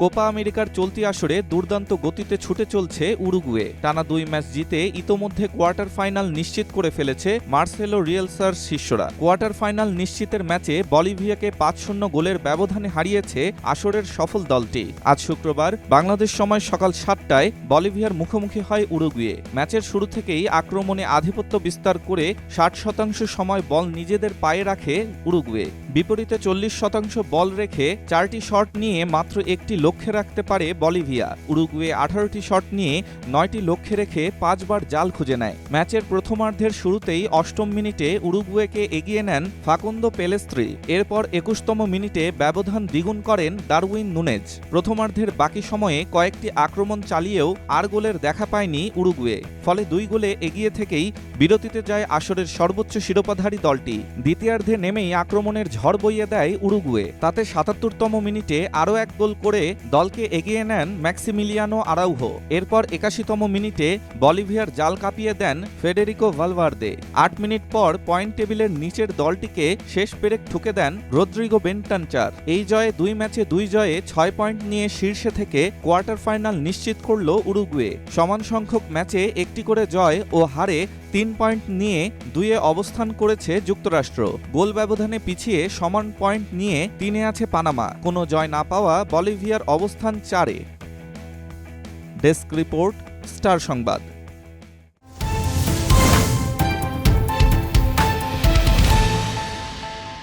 Copa আমেরিকার চলতি আসরে দুর্দান্ত গতিতে ছুটে চলছে উরুগুয়ে। টানা 2 ম্যাচ জিতে ইতোমধ্যে কোয়ার্টার ফাইনাল নিশ্চিত করে ফেলেছে মার্সেলো রিয়েলসার শিষ্যরা। কোয়ার্টার ফাইনাল নিশ্চিতের ম্যাচে বলিভিয়াকে 5-0 গোলের ব্যবধানে হারিয়েছে আসরের সফল দলটি। আজ শুক্রবার বাংলাদেশ সময় সকাল 7টায় বলিভিয়ার মুখোমুখি হয় উরুগুয়ে। ম্যাচের শুরু থেকেই আক্রমণে আধিপত্য বিস্তার করে 60% সময় বল নিজেদের পায়ে রাখে উরুগুয়ে। বিপরীতে 40% বল রেখে 4টি শট নিয়ে মাত্র একটি লক্ষ্যে রাখতে পারে বলিভিয়া। উরুগুয়ে 18টি শট নিয়ে 9টি লক্ষ্যে রেখে 5 বার জাল খুঁজে নেয়। ম্যাচের প্রথমার্ধের শুরুতেই 8ম মিনিটে উরুগুয়েকে এগিয়ে নেন ফাকুন্দো পেলেস্ত্রি। এরপর 21তম মিনিটে ব্যবধান দ্বিগুণ করেন ডারউইন নুনেজ। প্রথমার্ধের বাকি সময়ে কয়েকটি আক্রমণ চালিয়েও আর গোলের দেখা পায়নি উরুগুয়ে। ফলে 2 গোলে এগিয়ে থেকেই বিরতিতে যায় আসরের সর্বোচ্চ শিরোপাধারী দলটি। দ্বিতীয়ার্ধে নেমেই আক্রমণের ঝড় বইয়ে দেয় উরুগুয়ে। তাতে 77তম মিনিটে আরও 1 গোল করে দলকে এগিয়ে নেন ম্যাক্সিমিলিয়ানো আরাউহো। এরপর 81তম মিনিটে বলিভিয়ার জাল কাঁপিয়ে দেন ফেডেরিকো ভালভার্দে। 8 মিনিট পর পয়েন্ট টেবিলের নিচের দলটিকে শেষ পেরেক ঠুকে দেন রদ্রিগো বেনটানচার। এই জয়ে 2 ম্যাচে 2 জয়ে 6 পয়েন্ট নিয়ে শীর্ষে থেকে কোয়ার্টার ফাইনাল নিশ্চিত করল উরুগুয়ে। সমান সংখ্যক ম্যাচে একটি করে জয় ও হারে 3 পয়েন্ট নিয়ে 2-এ অবস্থান করেছে যুক্তরাষ্ট্র। গোল ব্যবধানে পিছিয়ে সমান পয়েন্ট নিয়ে 3-এ আছে পানামা। কোনো জয় না পাওয়া বলিভিয়ার অবস্থান 4-এ। ডেস্ক রিপোর্ট, স্টার সংবাদ।